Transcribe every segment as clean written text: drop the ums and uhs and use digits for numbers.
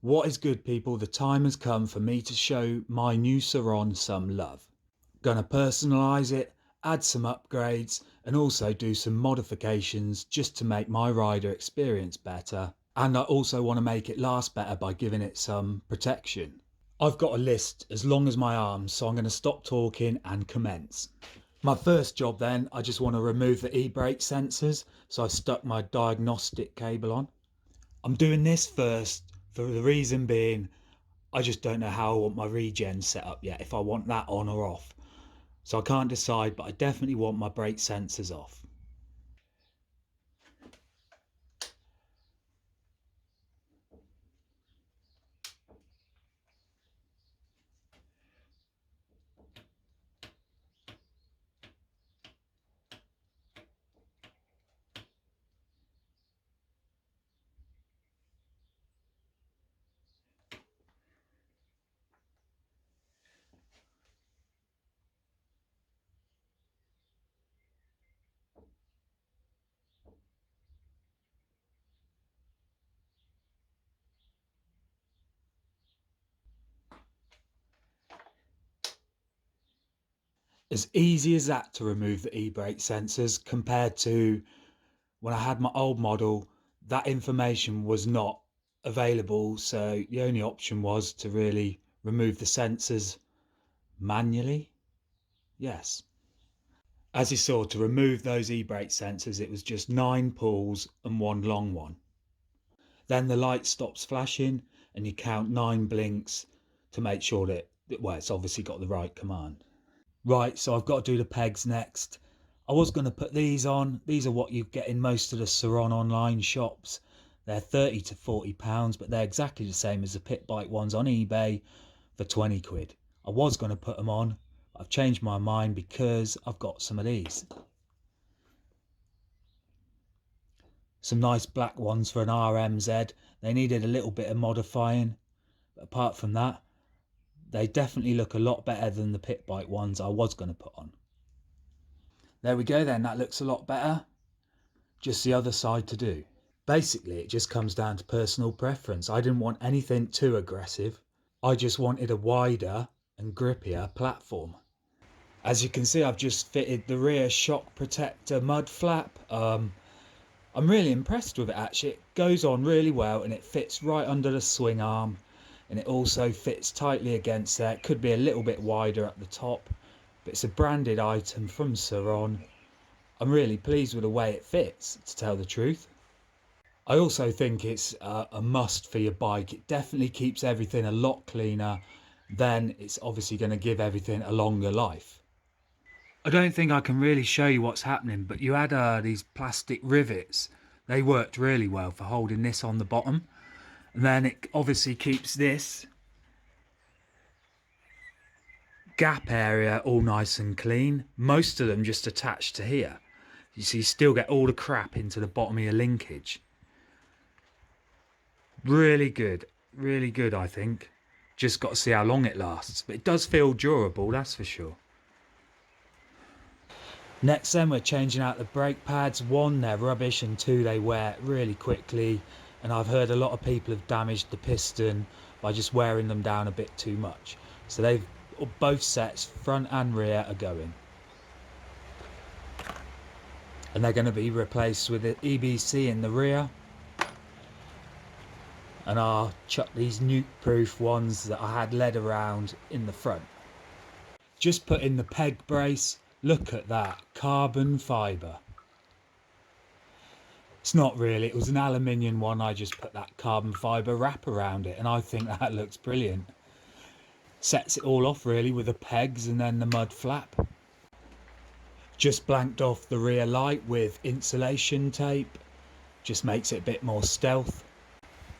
What is good, people? The time has come for me to show my new SUR-RON some love. Gonna personalise it, add some upgrades and also do some modifications just to make my rider experience better. And I also want to make it last better by giving it some protection. I've got a list as long as my arms, so I'm going to stop talking and commence. My first job then, I just want to remove the e-brake sensors, so I've stuck my diagnostic cable on. I'm doing this first for the reason being I just don't know how I want my regen set up yet, if I want that on or off. So I can't decide, but I definitely want my brake sensors off. As easy as that to remove the e-brake sensors, compared to when I had my old model, that information was not available, so the only option was to really remove the sensors manually. Yes. As you saw, to remove those e-brake sensors, it was just 9 pulls and 1 long one. Then the light stops flashing and you count 9 blinks to make sure that, well, it's obviously got the right command. Right, so I've got to do the pegs next. I was going to put these on. These are what you get in most of the SUR-RON online shops. They're 30 to 40 pounds, but they're exactly the same as the pit bike ones on eBay for 20 quid. I was going to put them on, but I've changed my mind because I've got some of these. Some nice black ones for an RMZ. They needed a little bit of modifying, but apart from that, they definitely look a lot better than the pit bike ones I was going to put on. There we go then, that looks a lot better. Just the other side to do. Basically, it just comes down to personal preference. I didn't want anything too aggressive. I just wanted a wider and grippier platform. As you can see, I've just fitted the rear shock protector mud flap. I'm really impressed with it actually. It goes on really well and it fits right under the swing arm. And it also fits tightly against there. It could be a little bit wider at the top, but it's a branded item from SUR-RON. I'm really pleased with the way it fits, to tell the truth. I also think it's a must for your bike. It definitely keeps everything a lot cleaner. Then it's obviously going to give everything a longer life. I don't think I can really show you what's happening, but you had these plastic rivets. They worked really well for holding this on the bottom. And then it obviously keeps this gap area all nice and clean. Most of them just attached to here. You see, you still get all the crap into the bottom of your linkage. Really good I think. Just got to see how long it lasts, but it does feel durable, that's for sure. Next then, we're changing out the brake pads. 1, they're rubbish, and 2, they wear really quickly, and I've heard a lot of people have damaged the piston by just wearing them down a bit too much. So they've both sets, front and rear, are going, and they're going to be replaced with the EBC in the rear. And I'll chuck these nuke-proof ones that I had led around in the front. Just put in the peg brace. Look at that, carbon fibre. It's not really, it was an aluminium one. I just put that carbon fibre wrap around it and I think that looks brilliant. Sets it all off really with the pegs and then the mud flap. Just blanked off the rear light with insulation tape. Just makes it a bit more stealth.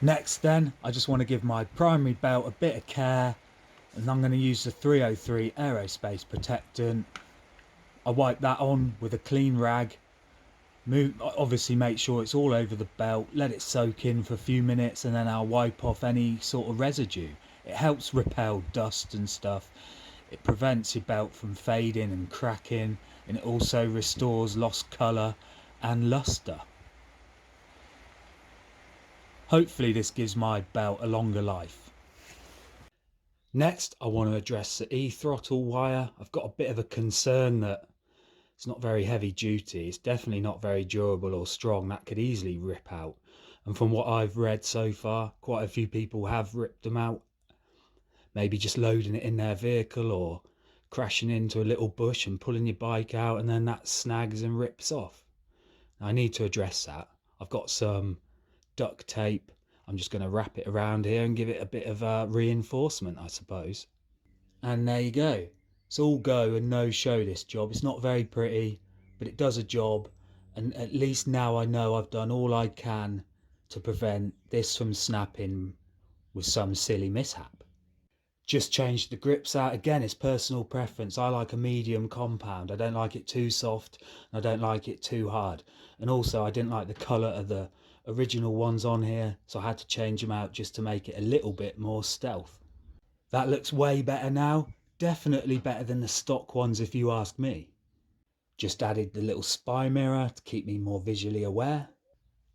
Next then, I just want to give my primary belt a bit of care, and I'm going to use the 303 aerospace protectant. I wipe that on with a clean rag. Obviously make sure it's all over the belt, let it soak in for a few minutes, and then I'll wipe off any sort of residue. It helps repel dust and stuff. It prevents your belt from fading and cracking, and it also restores lost colour and luster. Hopefully this gives my belt a longer life. Next, I want to address the E-throttle wire. I've got a bit of a concern that it's not very heavy duty. It's definitely not very durable or strong. That could easily rip out. And from what I've read so far, quite a few people have ripped them out. Maybe just loading it in their vehicle or crashing into a little bush and pulling your bike out, and then that snags and rips off. Now, I need to address that. I've got some duct tape. I'm just going to wrap it around here and give it a bit of reinforcement, I suppose. And there you go. It's all go and no show, this job. It's not very pretty, but it does a job. And at least now I know I've done all I can to prevent this from snapping with some silly mishap. Just changed the grips out. Again, it's personal preference. I like a medium compound. I don't like it too soft and I don't like it too hard. And also I didn't like the colour of the original ones on here, so I had to change them out just to make it a little bit more stealth. That looks way better now. Definitely better than the stock ones if you ask me. Just added the little spy mirror to keep me more visually aware.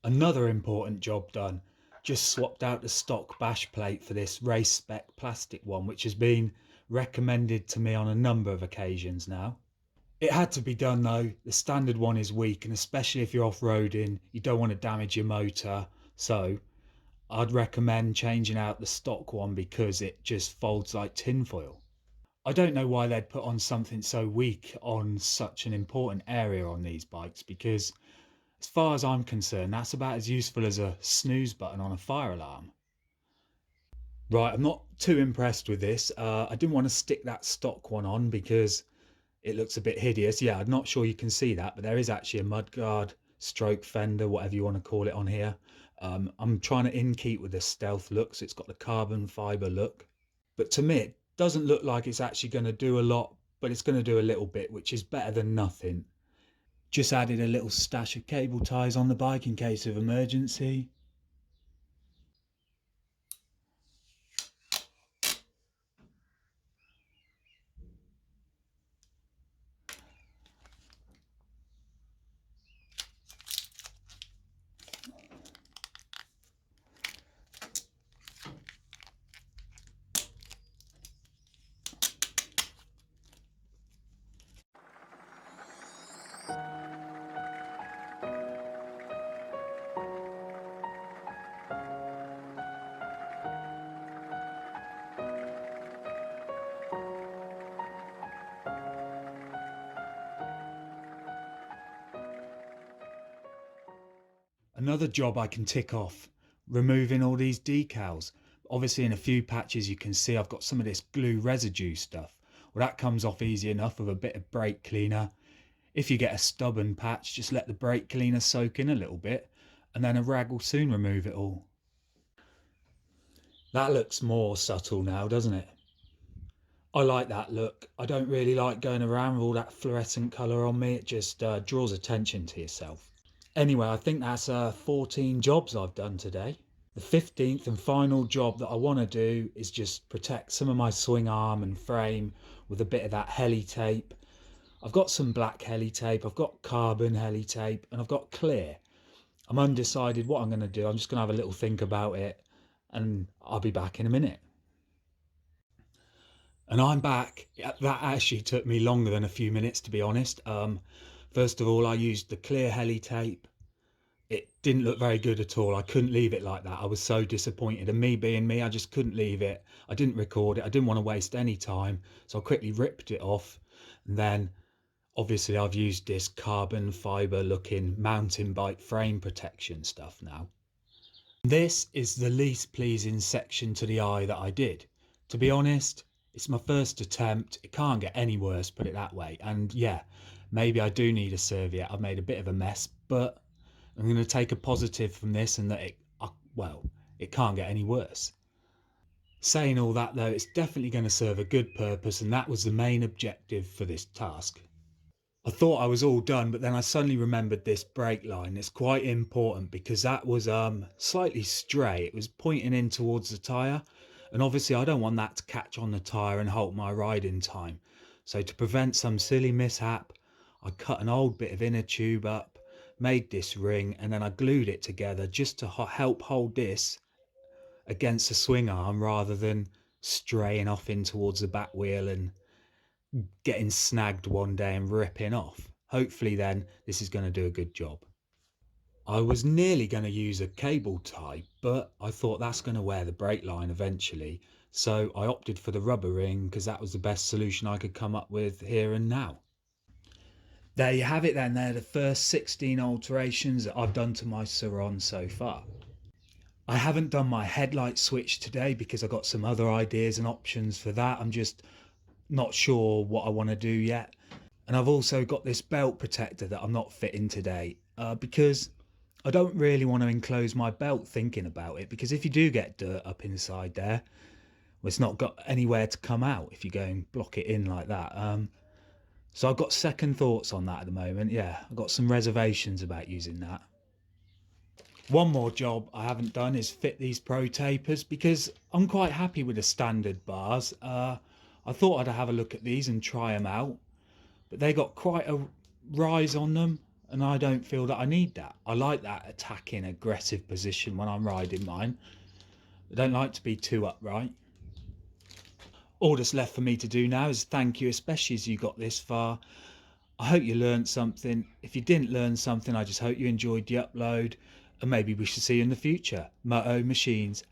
Another important job done. Just swapped out the stock bash plate for this race spec plastic one, which has been recommended to me on a number of occasions now. It had to be done though. The standard one is weak, and especially if you're off-roading, you don't want to damage your motor. So I'd recommend changing out the stock one because it just folds like tinfoil. I don't know why they'd put on something so weak on such an important area on these bikes, because as far as I'm concerned, that's about as useful as a snooze button on a fire alarm. Right, I'm not too impressed with this. I didn't want to stick that stock one on because it looks a bit hideous. Yeah, I'm not sure you can see that, but there is actually a mudguard, stroke fender, whatever you want to call it on here. I'm trying to keep with the stealth look, so it's got the carbon fibre look. But to me, it doesn't look like it's actually going to do a lot, but it's going to do a little bit, which is better than nothing. Just added a little stash of cable ties on the bike in case of emergency. Another job I can tick off, removing all these decals. Obviously in a few patches you can see I've got some of this glue residue stuff. Well, that comes off easy enough with a bit of brake cleaner. If you get a stubborn patch, just let the brake cleaner soak in a little bit and then a rag will soon remove it all. That looks more subtle now, doesn't it? I like that look. I don't really like going around with all that fluorescent colour on me. It just draws attention to yourself. Anyway, I think that's 14 jobs I've done today. The 15th and final job that I want to do is just protect some of my swing arm and frame with a bit of that heli tape. I've got some black heli tape, I've got carbon heli tape, and I've got clear. I'm undecided what I'm going to do. I'm just going to have a little think about it and I'll be back in a minute. And I'm back. That actually took me longer than a few minutes, to be honest. First of all, I used the clear heli tape. It didn't look very good at all. I couldn't leave it like that. I was so disappointed. And me being me, I just couldn't leave it. I didn't record it. I didn't want to waste any time. So I quickly ripped it off. And then obviously I've used this carbon fibre looking mountain bike frame protection stuff now. This is the least pleasing section to the eye that I did. To be honest, it's my first attempt. It can't get any worse, put it that way. And yeah, maybe I do need a serviette. I've made a bit of a mess, but I'm going to take a positive from this and that it can't get any worse. Saying all that though, it's definitely going to serve a good purpose, and that was the main objective for this task. I thought I was all done, but then I suddenly remembered this brake line. It's quite important because that was slightly stray. It was pointing in towards the tyre, and obviously I don't want that to catch on the tyre and halt my riding time. So to prevent some silly mishap, I cut an old bit of inner tube up, made this ring, and then I glued it together just to help hold this against the swing arm rather than straying off in towards the back wheel and getting snagged one day and ripping off. Hopefully then this is going to do a good job. I was nearly going to use a cable tie, but I thought that's going to wear the brake line eventually, so I opted for the rubber ring because that was the best solution I could come up with here and now. There you have it then, they're the first 16 alterations that I've done to my SUR-RON so far. I haven't done my headlight switch today because I've got some other ideas and options for that. I'm just not sure what I want to do yet. And I've also got this belt protector that I'm not fitting today because I don't really want to enclose my belt thinking about it, because if you do get dirt up inside there, well, it's not got anywhere to come out if you go and block it in like that. So I've got second thoughts on that at the moment. Yeah, I've got some reservations about using that. One more job I haven't done is fit these pro tapers, because I'm quite happy with the standard bars. I thought I'd have a look at these and try them out, but they got quite a rise on them, and I don't feel that I need that. I like that attacking, aggressive position when I'm riding mine. I don't like to be too upright. All that's left for me to do now is thank you, especially as you got this far. I hope you learned something. If you didn't learn something, I just hope you enjoyed the upload, and maybe we should see you in the future. MOTO Machines